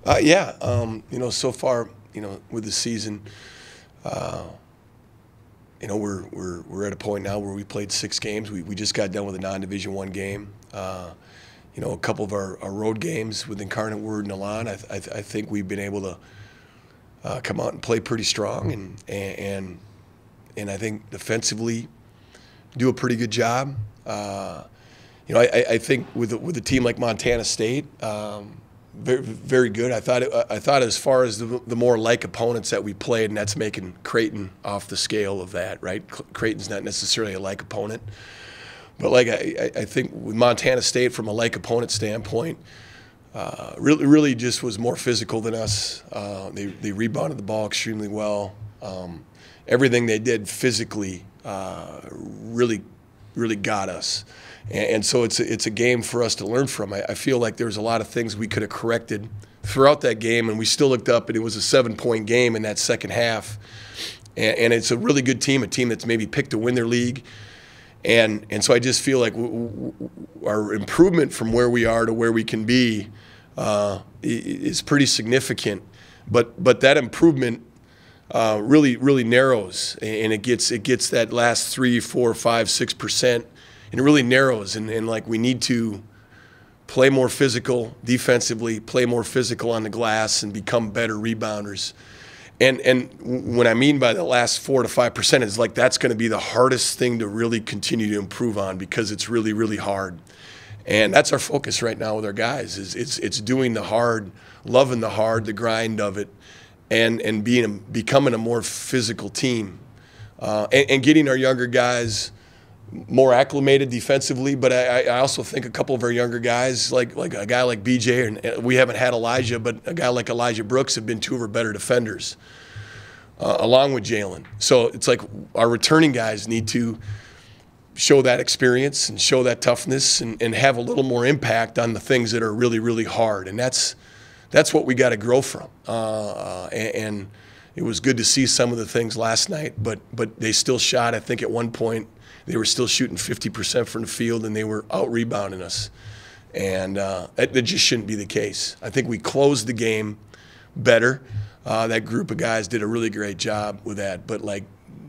Yeah, so far, with the season, uh, we're at a point now where we played 6 games. We just got done with a non-Division I game. A couple of our road games with Incarnate Word and Elan. I think we've been able to come out and play pretty strong, and I think defensively do a pretty good job. I think with a team like Montana State. Very, very good. I thought as far as the more like opponents that we played, and that's making Creighton off the scale of that, right? Creighton's not necessarily a like opponent, but I think with Montana State from a like opponent standpoint, really just was more physical than us. They rebounded the ball extremely well. Everything they did physically really got us. And so it's a game for us to learn from. I feel like there was a lot of things we could have corrected throughout that game, and we still looked up, and it was a 7-point game in that second half. And it's a really good team, a team that's maybe picked to win their league. And so I just feel like our improvement from where we are to where we can be is pretty significant. But that improvement really narrows, and it gets that last 3, 4, 5, 6%. And it really narrows, and we need to play more physical defensively, play more physical on the glass, and become better rebounders. And what I mean by the last 4 to 5% is that's going to be the hardest thing to really continue to improve on, because it's really, really hard. And that's our focus right now with our guys. It's doing the hard, loving the hard, the grind of it, and becoming a more physical team, and getting our younger guys more acclimated defensively. But I also think a couple of our younger guys, like a guy like BJ, and we haven't had Elijah, but a guy like Elijah Brooks have been 2 of our better defenders, along with Jalen. So it's our returning guys need to show that experience and show that toughness and have a little more impact on the things that are really, really hard. And that's what we got to grow from. And it was good to see some of the things last night, but they still shot. I think at one point they were still shooting 50% from the field, and they were out-rebounding us. And that just shouldn't be the case. I think we closed the game better. That group of guys did a really great job with that. But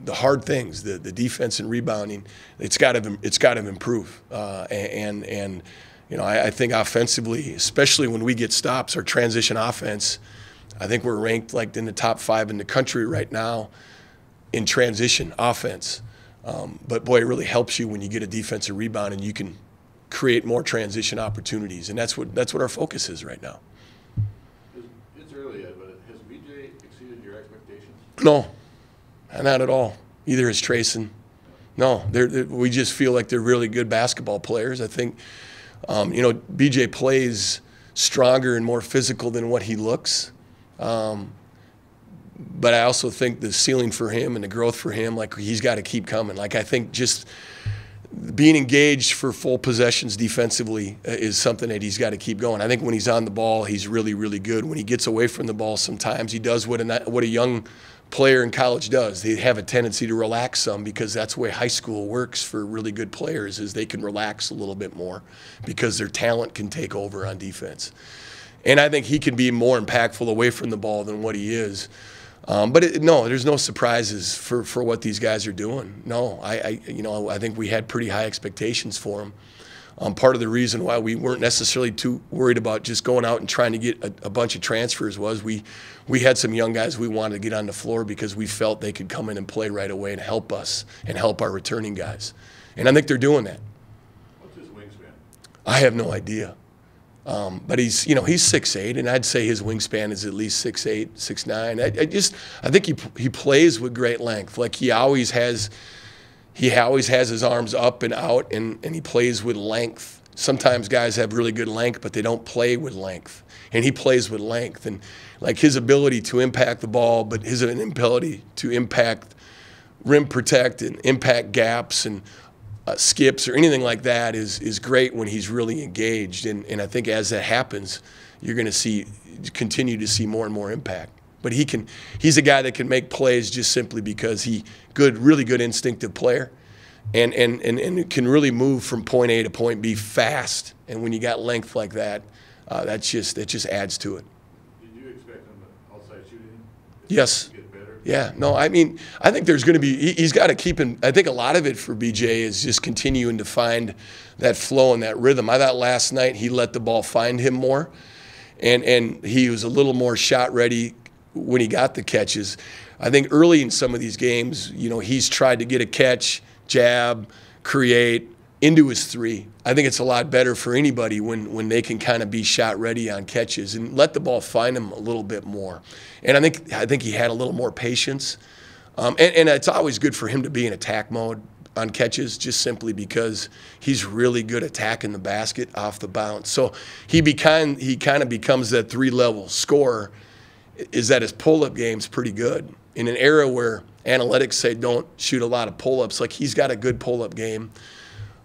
the hard things, the defense and rebounding, it's got to improve. I think offensively, especially when we get stops, our transition offense, I think we're ranked in the top 5 in the country right now in transition offense. But boy, it really helps you when you get a defensive rebound and you can create more transition opportunities, and that's what our focus is right now. It's early yet, but has BJ exceeded your expectations? No, not at all. Either has Trayson. No, we just feel like they're really good basketball players. I think, BJ plays stronger and more physical than what he looks. But I also think the ceiling for him and the growth for him, he's got to keep coming. I think just being engaged for full possessions defensively is something that he's got to keep going. I think when he's on the ball, he's really, really good. When he gets away from the ball, sometimes he does what a young player in college does. They have a tendency to relax some, because that's the way high school works for really good players, is they can relax a little bit more because their talent can take over on defense. And I think he can be more impactful away from the ball than what he is. But no, there's no surprises for what these guys are doing. No, I think we had pretty high expectations for them. Part of the reason why we weren't necessarily too worried about just going out and trying to get a bunch of transfers was we had some young guys we wanted to get on the floor because we felt they could come in and play right away and help us and help our returning guys. And I think they're doing that. What's his wingspan? I have no idea. But he's 6'8", and I'd say his wingspan is at least 6'8", 6'9". I think he plays with great length. He always has his arms up and out, and he plays with length. Sometimes guys have really good length, but they don't play with length. And he plays with length. And his ability to impact the ball, but his ability to impact rim protect and impact gaps and skips or anything like that is great when he's really engaged. And I think as that happens, you're going to continue to see more and more impact. But he's a guy that can make plays just simply because really good instinctive player, and can really move from point A to point B fast. And when you got length like that, that just adds to it. Did Yes. Get better? Yeah, no, I mean, I think there's going to be, he's got to keep in, I think a lot of it for BJ is just continuing to find that flow and that rhythm. I thought last night he let the ball find him more, and he was a little more shot ready when he got the catches. I think early in some of these games, you know, he's tried to get a catch, jab, create into his three. I think it's a lot better for anybody when they can kind of be shot ready on catches and let the ball find him a little bit more. And I think he had a little more patience. And it's always good for him to be in attack mode on catches, just simply because he's really good attacking the basket off the bounce. So he kind of becomes that three-level scorer, is that his pull-up game's pretty good. In an era where analytics say don't shoot a lot of pull-ups, like he's got a good pull-up game.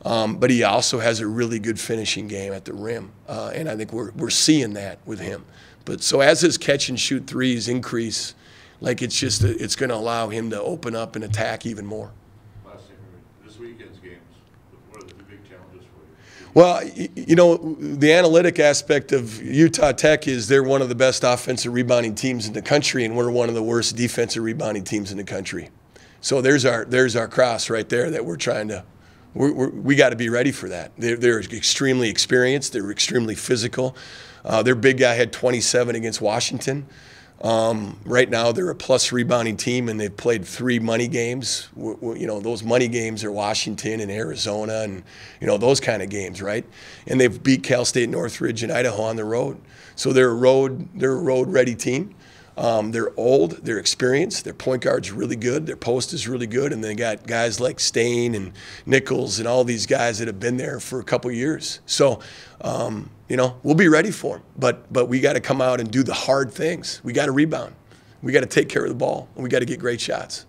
But he also has a really good finishing game at the rim, and I think we're seeing that with him. But so as his catch and shoot threes increase, like it's going to allow him to open up and attack even more. Last thing, this weekend's games, what are the big challenges for you? Well, you know, the analytic aspect of Utah Tech is they're one of the best offensive rebounding teams in the country, and we're one of the worst defensive rebounding teams in the country. So there's our cross right there that we're trying to. We got to be ready for that. They're extremely experienced. They're extremely physical. Their big guy had 27 against Washington. Right now they're a plus rebounding team, and they've played 3 money games. You know, those money games are Washington and Arizona and, you know, those kind of games, right? And they've beat Cal State Northridge and Idaho on the road. So they're a road-ready team. They're old, they're experienced, their point guard's really good, their post is really good, and they got guys like Stain and Nichols and all these guys that have been there for a couple years. So, you know, we'll be ready for them, but we got to come out and do the hard things. We got to rebound. We got to take care of the ball, and we got to get great shots.